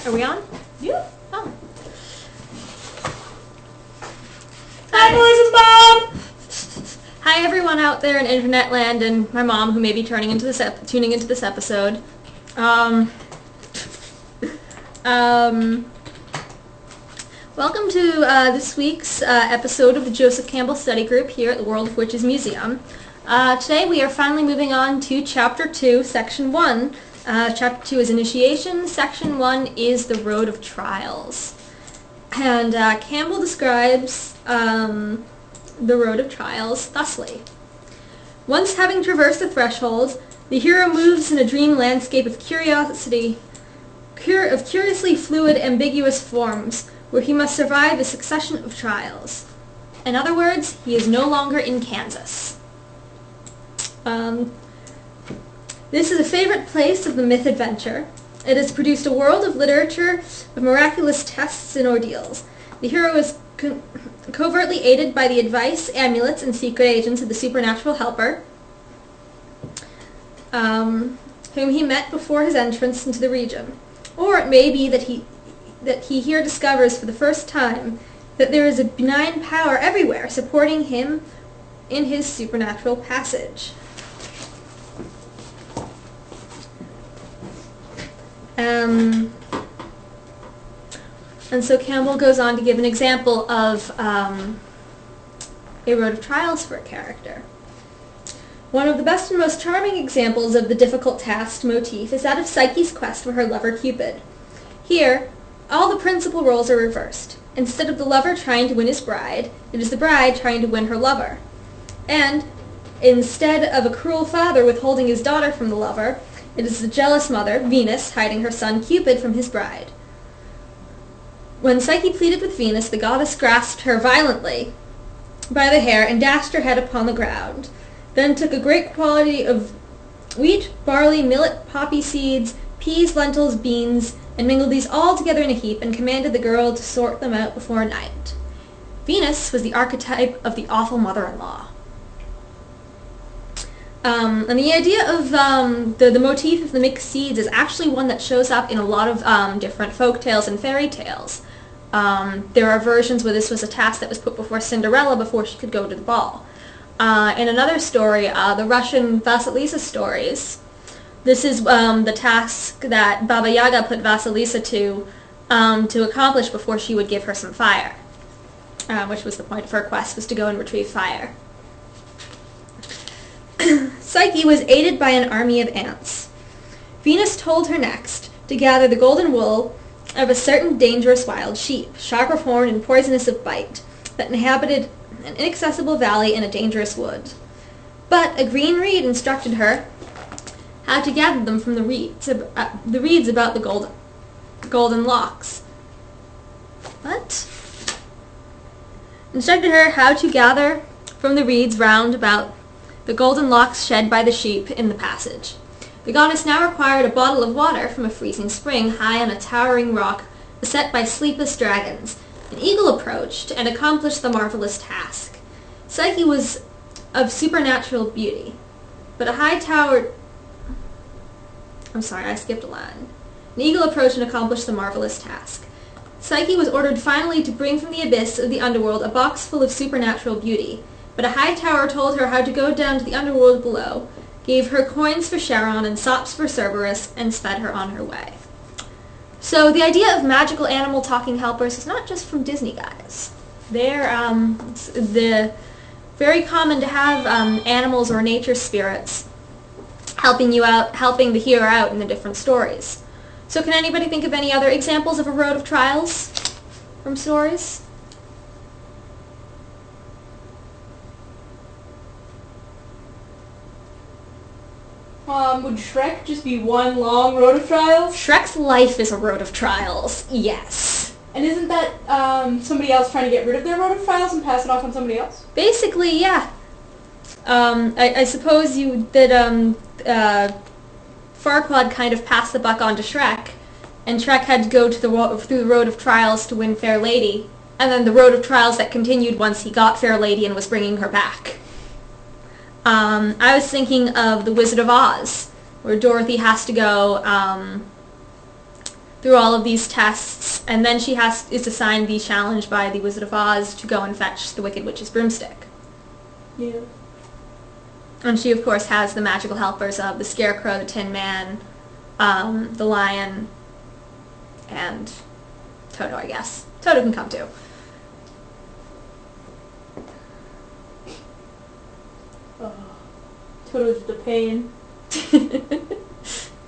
Are we on? Yeah. Oh. Hi, Melissa's mom! Hi everyone out there in internet land and my mom who may be tuning into this episode. Welcome to this week's episode of the Joseph Campbell Study Group here at the World of Witches Museum. Today we are finally moving on to Chapter 2, Section 1. Chapter 2 is Initiation, Section 1 is the Road of Trials. And Campbell describes the Road of Trials thusly. Once having traversed the threshold, the hero moves in a dream landscape of curiously fluid, ambiguous forms, where he must survive a succession of trials. In other words, he is no longer in Kansas. This is a favorite place of the myth adventure. It has produced a world of literature of miraculous tests and ordeals. The hero is covertly aided by the advice, amulets, and secret agents of the supernatural helper, whom he met before his entrance into the region. Or it may be that he here discovers for the first time that there is a benign power everywhere supporting him in his supernatural passage. And so Campbell goes on to give an example of a road of trials for a character. One of the best and most charming examples of the difficult task motif is that of Psyche's quest for her lover Cupid. Here, all the principal roles are reversed. Instead of the lover trying to win his bride, it is the bride trying to win her lover. And instead of a cruel father withholding his daughter from the lover, it is the jealous mother, Venus, hiding her son Cupid from his bride. When Psyche pleaded with Venus, the goddess grasped her violently by the hair and dashed her head upon the ground, then took a great quantity of wheat, barley, millet, poppy seeds, peas, lentils, beans, and mingled these all together in a heap, and commanded the girl to sort them out before night. Venus was the archetype of the awful mother-in-law. And the idea of the motif of the mixed seeds is actually one that shows up in a lot of different folk tales and fairy tales. There are versions where this was a task that was put before Cinderella before she could go to the ball. In another story, the Russian Vasilisa stories, this is the task that Baba Yaga put Vasilisa to accomplish before she would give her some fire, which was the point of her quest, was to go and retrieve fire. Psyche was aided by an army of ants. Venus told her next to gather the golden wool of a certain dangerous wild sheep, sharp of horn and poisonous of bite, that inhabited an inaccessible valley in a dangerous wood. But a green reed instructed her how to gather them from the reeds about the golden locks. What? Instructed her how to gather from the reeds round about the golden locks shed by the sheep in the passage. The goddess now required a bottle of water from a freezing spring high on a towering rock beset by sleepless dragons. An eagle approached and accomplished the marvelous task. Psyche was of supernatural beauty, but a high tower... I'm sorry, I skipped a line. An eagle approached and accomplished the marvelous task. Psyche was ordered finally to bring from the abyss of the underworld a box full of supernatural beauty, but a high tower told her how to go down to the underworld below, gave her coins for Shaman and sops for Cerberus, and sped her on her way. So the idea of magical animal talking helpers is not just from Disney, guys. They're very common to have animals or nature spirits helping the hero out in the different stories. So can anybody think of any other examples of a road of trials from stories? Would Shrek just be one long road of trials? Shrek's life is a road of trials, yes. And isn't that somebody else trying to get rid of their road of trials and pass it off on somebody else? Basically, yeah. I suppose that Farquaad kind of passed the buck on to Shrek, and Shrek had to go through the road of trials to win Fair Lady, and then the road of trials that continued once he got Fair Lady and was bringing her back. I was thinking of The Wizard of Oz, where Dorothy has to go through all of these tests, and then she is assigned the challenge by the Wizard of Oz to go and fetch the Wicked Witch's broomstick. Yeah. And she, of course, has the magical helpers of the Scarecrow, the Tin Man, the Lion, and Toto, I guess. Toto can come too. Oh, Toto's the pain.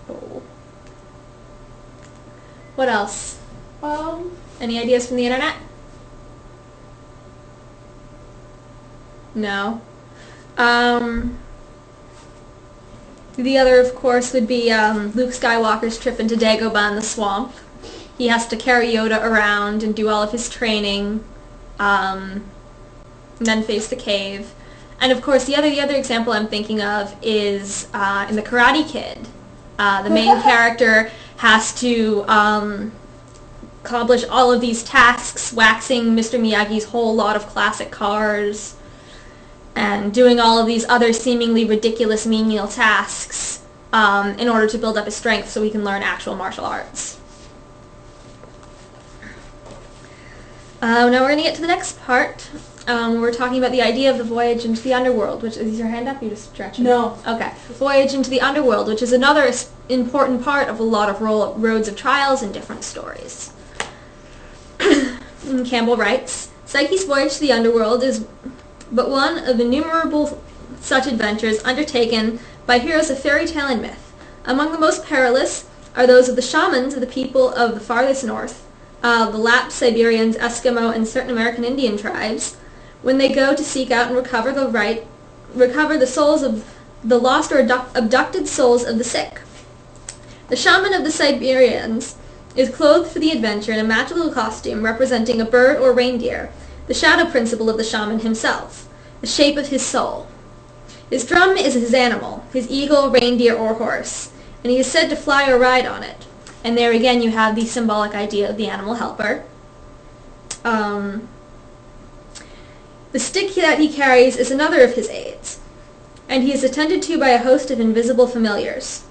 Oh. What else? Um, Any ideas from the internet? No. The other, of course, would be Luke Skywalker's trip into Dagobah in the swamp. He has to carry Yoda around and do all of his training, and then face the cave. And of course, the other example I'm thinking of is in the Karate Kid. The main character has to accomplish all of these tasks, waxing Mr. Miyagi's whole lot of classic cars, and doing all of these other seemingly ridiculous menial tasks in order to build up his strength so he can learn actual martial arts. Now we're going to get to the next part. We're talking about the idea of the voyage into the underworld, which is your hand up? You just stretching? No. Okay. Voyage into the underworld, which is another important part of a lot of roads of trials and different stories. Campbell writes, Psyche's voyage to the underworld is but one of innumerable such adventures undertaken by heroes of fairy tale and myth. Among the most perilous are those of the shamans of the people of the farthest north, the Lapps, Siberians, Eskimo, and certain American Indian tribes, when they go to seek out and recover the souls of the lost or abducted souls of the sick. The shaman of the Siberians is clothed for the adventure in a magical costume representing a bird or reindeer, the shadow principle of the shaman himself, the shape of his soul. His drum is his animal, his eagle, reindeer, or horse, and he is said to fly or ride on it. And there again you have the symbolic idea of the animal helper. The stick that he carries is another of his aids, and he is attended to by a host of invisible familiars.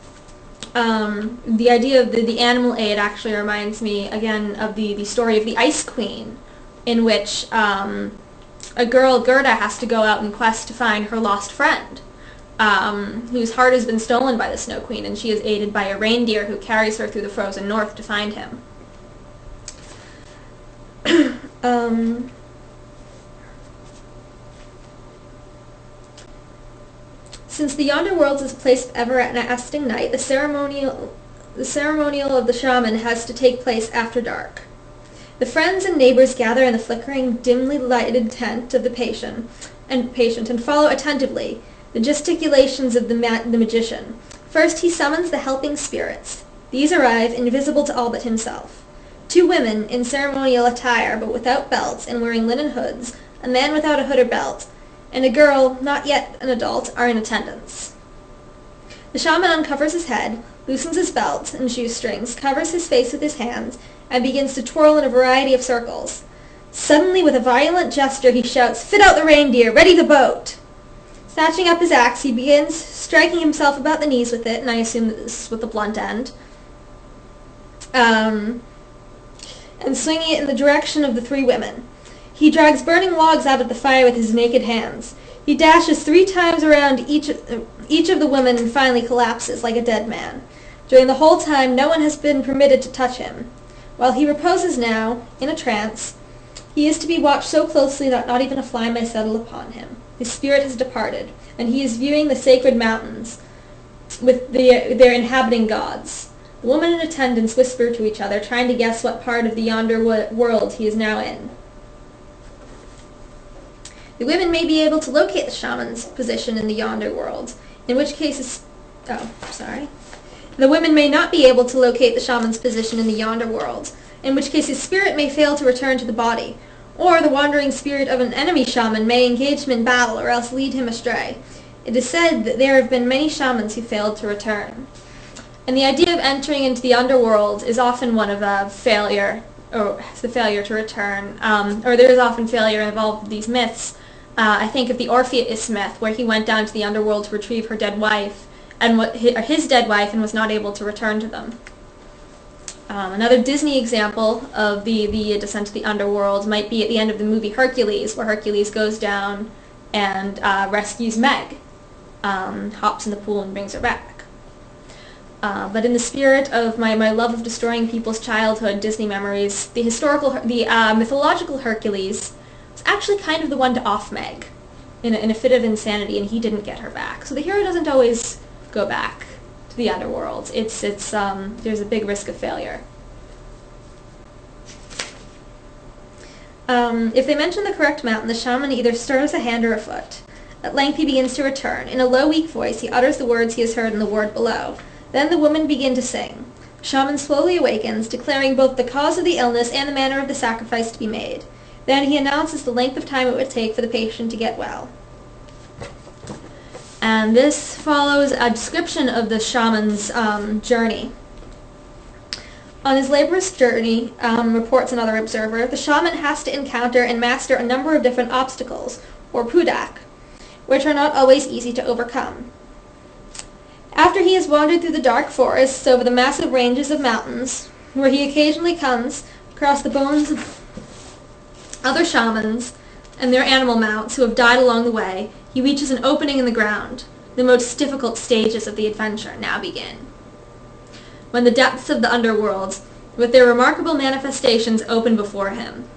The idea of the animal aid actually reminds me again of the story of the Ice Queen, in which a girl, Gerda, has to go out in quest to find her lost friend, whose heart has been stolen by the Snow Queen, and she is aided by a reindeer who carries her through the frozen north to find him. Since the Underworld is a place of everlasting night, the ceremonial of the shaman has to take place after dark. The friends and neighbors gather in the flickering, dimly lighted tent of the patient and follow attentively the gesticulations of the magician. First he summons the helping spirits. These arrive, invisible to all but himself. 2 women, in ceremonial attire but without belts and wearing linen hoods, a man without a hood or belt, and a girl, not yet an adult, are in attendance. The shaman uncovers his head, loosens his belt and shoestrings, covers his face with his hands, and begins to twirl in a variety of circles. Suddenly, with a violent gesture, he shouts, "Fit out the reindeer! Ready the boat!" Snatching up his axe, he begins striking himself about the knees with it, and I assume that this is with the blunt end, and swinging it in the direction of the 3 women. He drags burning logs out of the fire with his naked hands. He dashes 3 times around each of the women and finally collapses like a dead man. During the whole time, no one has been permitted to touch him. While he reposes now, in a trance, he is to be watched so closely that not even a fly may settle upon him. His spirit has departed, and he is viewing the sacred mountains with their inhabiting gods. The women in attendance whisper to each other, trying to guess what part of the yonder world he is now in. The women may be able to locate the shaman's position in the yonder world, in which case The women may not be able to locate the shaman's position in the yonder world, in which case his spirit may fail to return to the body, or the wandering spirit of an enemy shaman may engage him in battle or else lead him astray. It is said that there have been many shamans who failed to return. And the idea of entering into the underworld is often one of a failure, or the failure to return, or there is often failure involved with these myths. I think of the Orpheus myth, where he went down to the underworld to retrieve her dead wife, and his dead wife, and was not able to return to them. Another Disney example of the descent to the underworld might be at the end of the movie Hercules, where Hercules goes down and rescues Meg, hops in the pool and brings her back. But in the spirit of my love of destroying people's childhood Disney memories, the mythological Hercules was actually kind of the one to off Meg in a fit of insanity, and he didn't get her back. So the hero doesn't always go back to the underworld. There's a big risk of failure. If they mention the correct mountain, the shaman either stirs a hand or a foot. At length he begins to return. In a low, weak voice, he utters the words he has heard in the word below. Then the women begin to sing. Shaman slowly awakens, declaring both the cause of the illness and the manner of the sacrifice to be made. Then he announces the length of time it would take for the patient to get well. And this follows a description of the shaman's journey. On his laborious journey, reports another observer, the shaman has to encounter and master a number of different obstacles, or pudak, which are not always easy to overcome. After he has wandered through the dark forests over the massive ranges of mountains, where he occasionally comes across the bones of other shamans and their animal mounts who have died along the way, he reaches an opening in the ground. The most difficult stages of the adventure now begin. When the depths of the underworld, with their remarkable manifestations, open before him.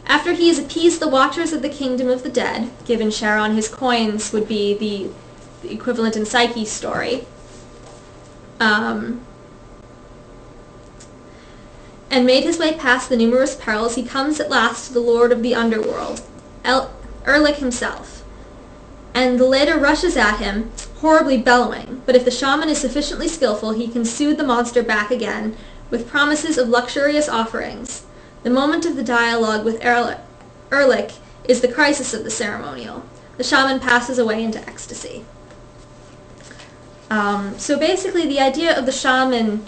After he has appeased the watchers of the kingdom of the dead, given Charon his coins would be the equivalent in Psyche's story, and made his way past the numerous perils, he comes at last to the lord of the underworld, Erlich himself, and the latter rushes at him, horribly bellowing, but if the shaman is sufficiently skillful, he can soothe the monster back again with promises of luxurious offerings. The moment of the dialogue with Erlich is the crisis of the ceremonial. The shaman passes away into ecstasy. So basically the idea of the shaman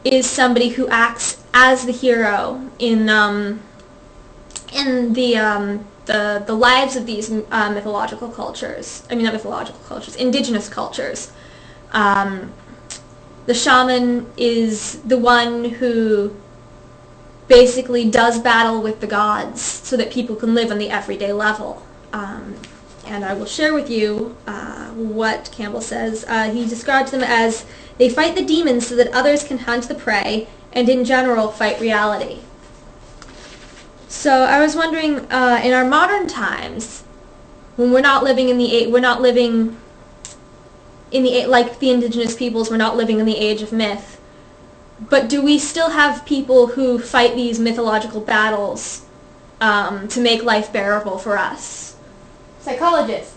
is somebody who acts as the hero in the lives of these mythological cultures. I mean, not mythological cultures, indigenous cultures. The shaman is the one who basically does battle with the gods so that people can live on the everyday level. And I will share with you what Campbell says. He describes them as, they fight the demons so that others can hunt the prey, and in general fight reality. So I was wondering, in our modern times, when we're not living like the indigenous peoples, we're not living in the age of myth, but do we still have people who fight these mythological battles to make life bearable for us? Psychologists.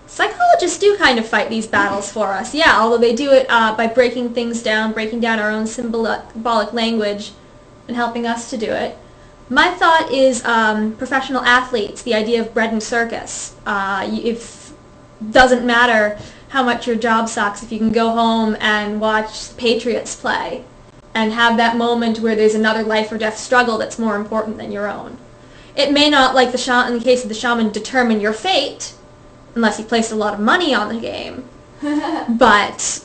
Psychologists do kind of fight these battles for us, yeah, although they do it by breaking things down, breaking down our own symbolic language, and helping us to do it. My thought is professional athletes, the idea of bread and circus. It doesn't matter how much your job sucks if you can go home and watch the Patriots play and have that moment where there's another life or death struggle that's more important than your own. It may not, like in the case of the shaman, determine your fate, unless you placed a lot of money on the game, but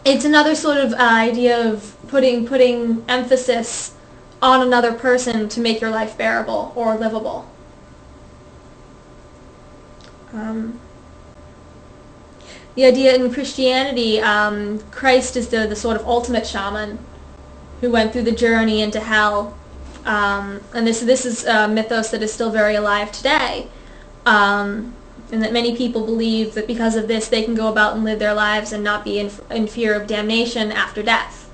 it's another sort of idea of putting emphasis on another person to make your life bearable or livable. The idea in Christianity, Christ is the sort of ultimate shaman who went through the journey into hell, and this is a mythos that is still very alive today, and that many people believe that because of this they can go about and live their lives and not be in fear of damnation after death.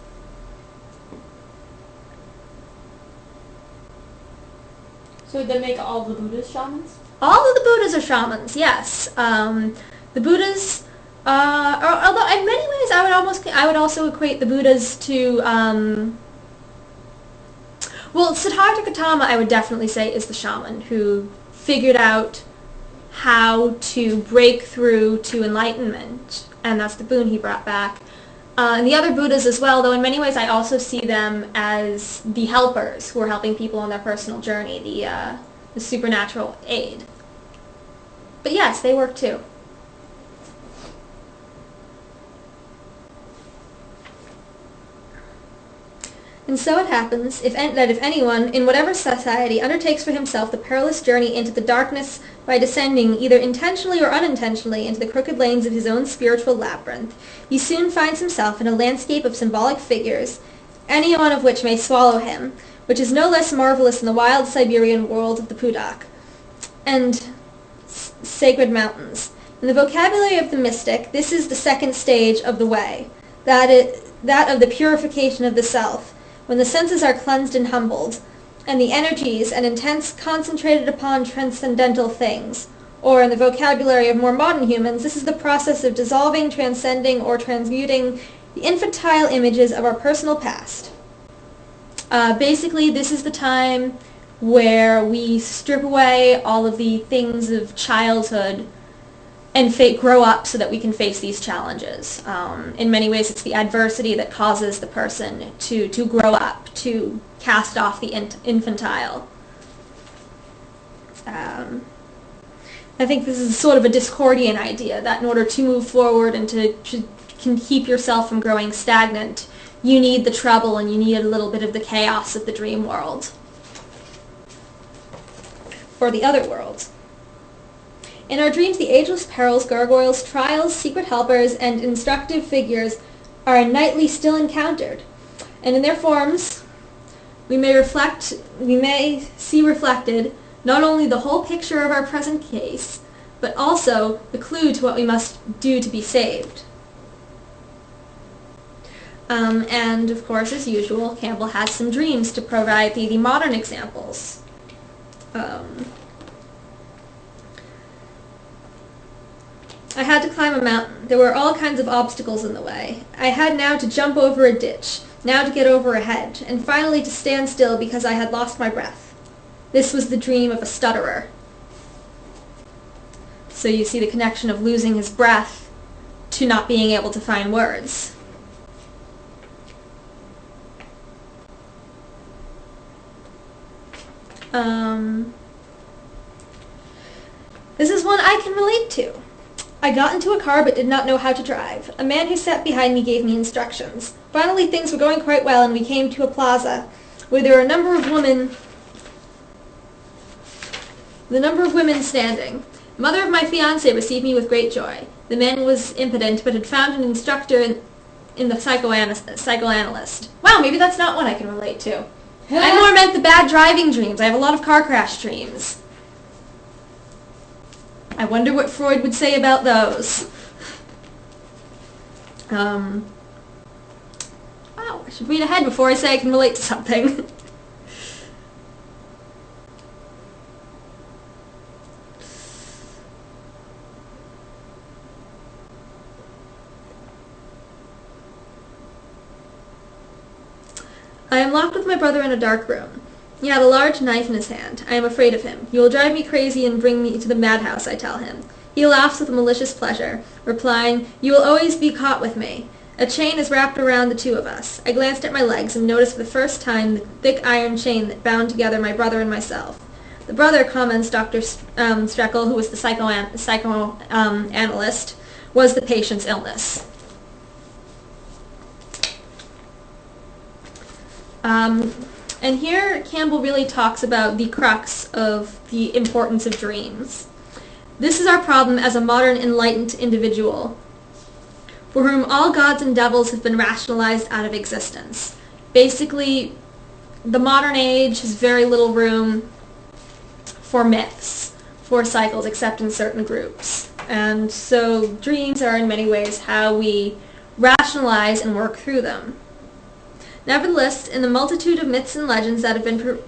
So would that make all the Buddhas shamans? All of the Buddhas are shamans, yes. The Buddhas, although in many ways I would also equate the Buddhas to, well, Siddhartha Gautama I would definitely say is the shaman who figured out how to break through to enlightenment, and that's the boon he brought back. And the other Buddhas as well, though in many ways I also see them as the helpers who are helping people on their personal journey, the supernatural aid. But yes, they work too. And so it happens that if anyone, in whatever society, undertakes for himself the perilous journey into the darkness by descending, either intentionally or unintentionally, into the crooked lanes of his own spiritual labyrinth, he soon finds himself in a landscape of symbolic figures, any one of which may swallow him, which is no less marvelous in the wild Siberian world of the Pudak and sacred mountains. In the vocabulary of the mystic, this is the second stage of the way, that of the purification of the self, when the senses are cleansed and humbled, and the energies and intents concentrated upon transcendental things. Or, in the vocabulary of more modern humans, this is the process of dissolving, transcending, or transmuting the infantile images of our personal past. Basically, this is the time where we strip away all of the things of childhood and grow up so that we can face these challenges. In many ways, it's the adversity that causes the person to grow up, to cast off the infantile. I think this is sort of a Discordian idea, that in order to move forward and to can keep yourself from growing stagnant, you need the trouble and you need a little bit of the chaos of the dream world. Or the other world. In our dreams, the ageless perils, gargoyles, trials, secret helpers, and instructive figures are nightly still encountered, and in their forms we may see reflected not only the whole picture of our present case, but also the clue to what we must do to be saved. And of course, as usual, Campbell has some dreams to provide the modern examples. I had to climb a mountain. There were all kinds of obstacles in the way. I had now to jump over a ditch, now to get over a hedge, and finally to stand still because I had lost my breath. This was the dream of a stutterer. So you see the connection of losing his breath to not being able to find words. This is one I can relate to. I got into a car but did not know how to drive. A man who sat behind me gave me instructions. Finally, things were going quite well, and we came to a plaza where there were a number of women standing. The mother of my fiancé received me with great joy. The man was impotent, but had found an instructor in the psychoanalyst. Wow, maybe that's not one I can relate to. I more meant the bad driving dreams. I have a lot of car crash dreams. I wonder what Freud would say about those. Wow, I should read ahead before I say I can relate to something. I am locked with my brother in a dark room. He had a large knife in his hand. I am afraid of him. You will drive me crazy and bring me to the madhouse, I tell him. He laughs with malicious pleasure, replying, "You will always be caught with me." A chain is wrapped around the two of us. I glanced at my legs and noticed for the first time the thick iron chain that bound together my brother and myself. The brother, comments Dr. Streckel, who was the psychoanalyst, was the patient's illness. And here Campbell really talks about the crux of the importance of dreams. This is our problem as a modern enlightened individual, for whom all gods and devils have been rationalized out of existence. Basically, the modern age has very little room for myths, for cycles, except in certain groups. And so dreams are in many ways how we rationalize and work through them. Nevertheless, in the multitude of myths and legends that have been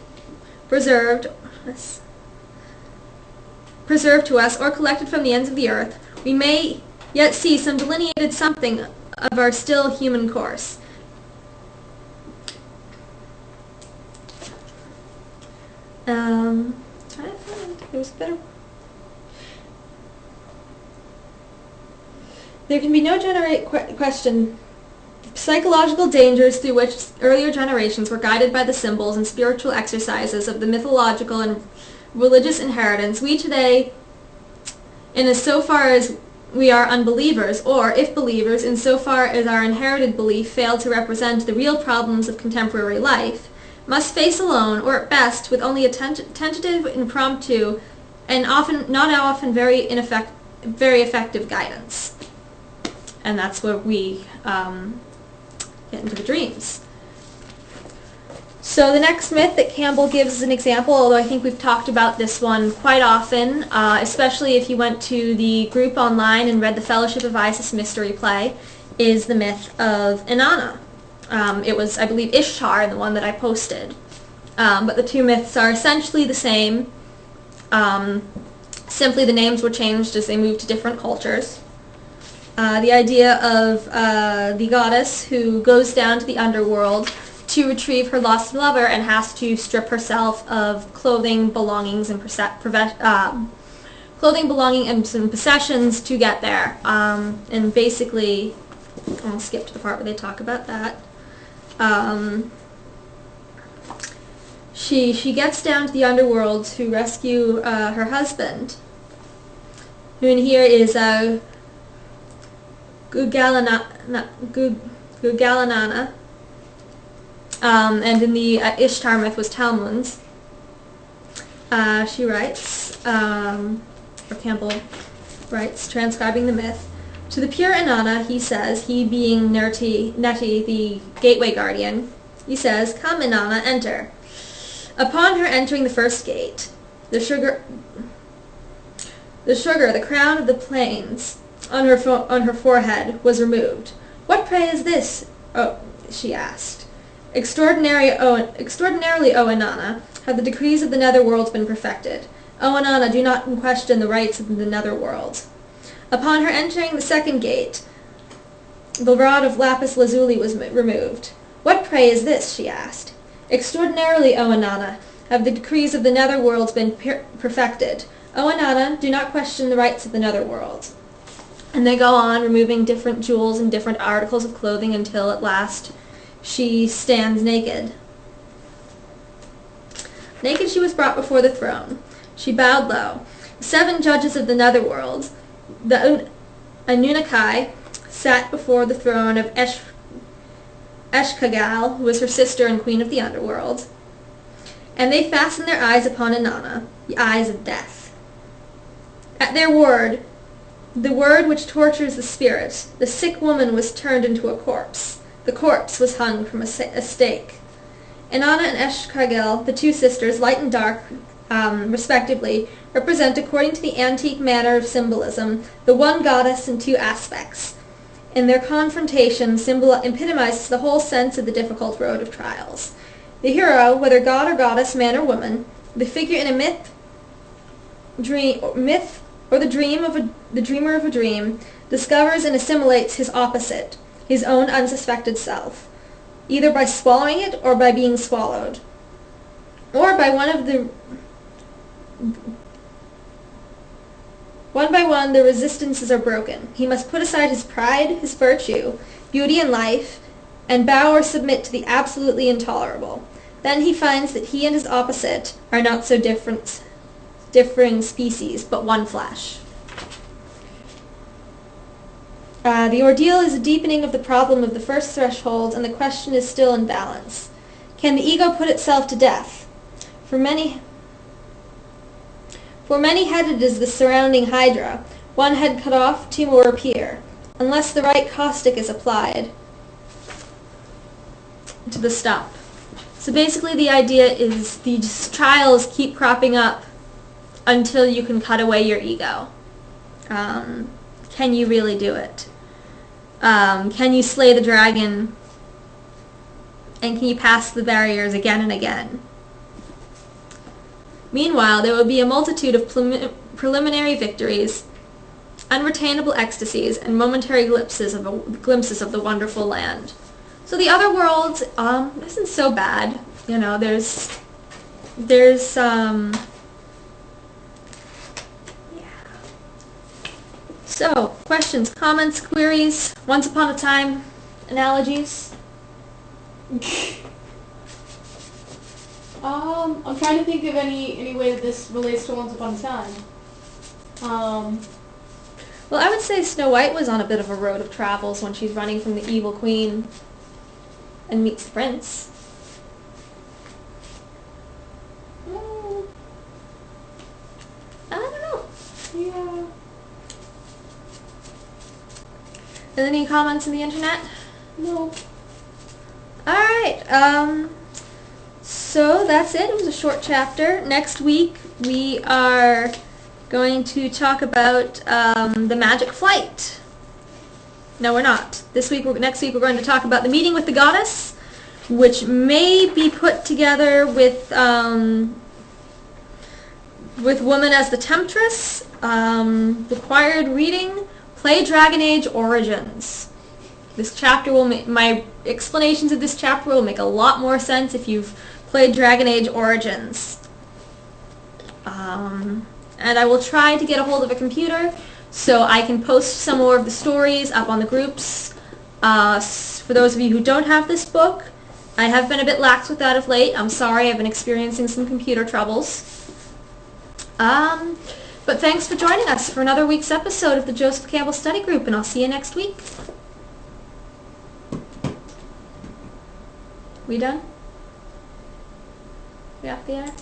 preserved to us or collected from the ends of the earth, we may yet see some delineated something of our still human course. Trying to find, there was better. There can be no question. Psychological dangers through which earlier generations were guided by the symbols and spiritual exercises of the mythological and religious inheritance, we today, and as so far as we are unbelievers, or, if believers, insofar as our inherited belief failed to represent the real problems of contemporary life, must face alone, or at best with only a tentative, impromptu, and not often very effective guidance. And that's where we get into the dreams. So the next myth that Campbell gives as an example, although I think we've talked about this one quite often, especially if you went to the group online and read the Fellowship of Isis mystery play, is the myth of Inanna. It was, I believe, Ishtar, the one that I posted. But the two myths are essentially the same. Simply the names were changed as they moved to different cultures. The idea of the goddess who goes down to the underworld to retrieve her lost lover and has to strip herself of clothing, belongings, and some possessions to get there. And basically, I'll skip to the part where they talk about that. She gets down to the underworld to rescue her husband, who in here is Gugalanana, and in the Ishtar myth was Talmun's. She writes, or Campbell writes, transcribing the myth, to the pure Inanna, he says, he being Neti, the gateway guardian, he says, "Come, Inanna, enter." Upon her entering the first gate, the sugar, the crown of the plains on her forehead was removed. "What, pray, is this?" she asked. Extraordinarily, O Inanna, have the decrees of the netherworld been perfected. O Inanna, do not question the rights of the netherworld. Upon her entering the second gate, the rod of lapis lazuli was removed. "What, pray, is this?" she asked. Extraordinarily, O Inanna, have the decrees of the netherworld been perfected. O Inanna, do not question the rights of the netherworld. And they go on, removing different jewels and different articles of clothing until at last she stands naked. Naked she was brought before the throne. She bowed low. 7 judges of the netherworld, the Anunnaki, sat before the throne of Eshkagal, who was her sister and queen of the underworld, and they fastened their eyes upon Inanna, the eyes of death. At their word, the word which tortures the spirit, the sick woman was turned into a corpse. The corpse was hung from a stake. Inanna and Eshkagal, the 2 sisters, light and dark, respectively, represent, according to the antique manner of symbolism, the one goddess in 2 aspects. In their confrontation, epitomizes the whole sense of the difficult road of trials. The hero, whether god or goddess, man or woman, the figure in a myth, or the dreamer of a dream, discovers and assimilates his opposite, his own unsuspected self, either by swallowing it or by being swallowed, or by one by one the resistances are broken. He must put aside his pride, his virtue, beauty and life, and bow or submit to the absolutely intolerable. Then he finds that he and his opposite are not so differing species, but one flesh. The ordeal is a deepening of the problem of the first threshold, and the question is still in balance. Can the ego put itself to death? For many-headed is the surrounding hydra. One head cut off, 2 more appear, unless the right caustic is applied to the stump. So basically the idea is these trials keep cropping up until you can cut away your ego. Can you really do it? Can you slay the dragon? And can you pass the barriers again and again? Meanwhile, there will be a multitude of preliminary victories, unretainable ecstasies, and momentary glimpses of the wonderful land. So the other world isn't so bad. You know, there's So, questions, comments, queries, once upon a time analogies? I'm trying to think of any way that this relates to Once Upon a Time. Well, I would say Snow White was on a bit of a road of travels when she's running from the evil queen and meets the prince. I don't know. Yeah. Any comments on the internet? No. Alright, so that's it. It was a short chapter. Next week we are going to talk about the magic flight. No, we're not. Next week we're going to talk about the meeting with the goddess, which may be put together with woman as the temptress. Required reading, play Dragon Age Origins. This chapter will make, my explanations of this chapter will make a lot more sense if you've played Dragon Age Origins. And I will try to get a hold of a computer so I can post some more of the stories up on the groups. For those of you who don't have this book, I have been a bit lax with that of late. I'm sorry, I've been experiencing some computer troubles. But thanks for joining us for another week's episode of the Joseph Campbell Study Group, and I'll see you next week. We done? We off the air?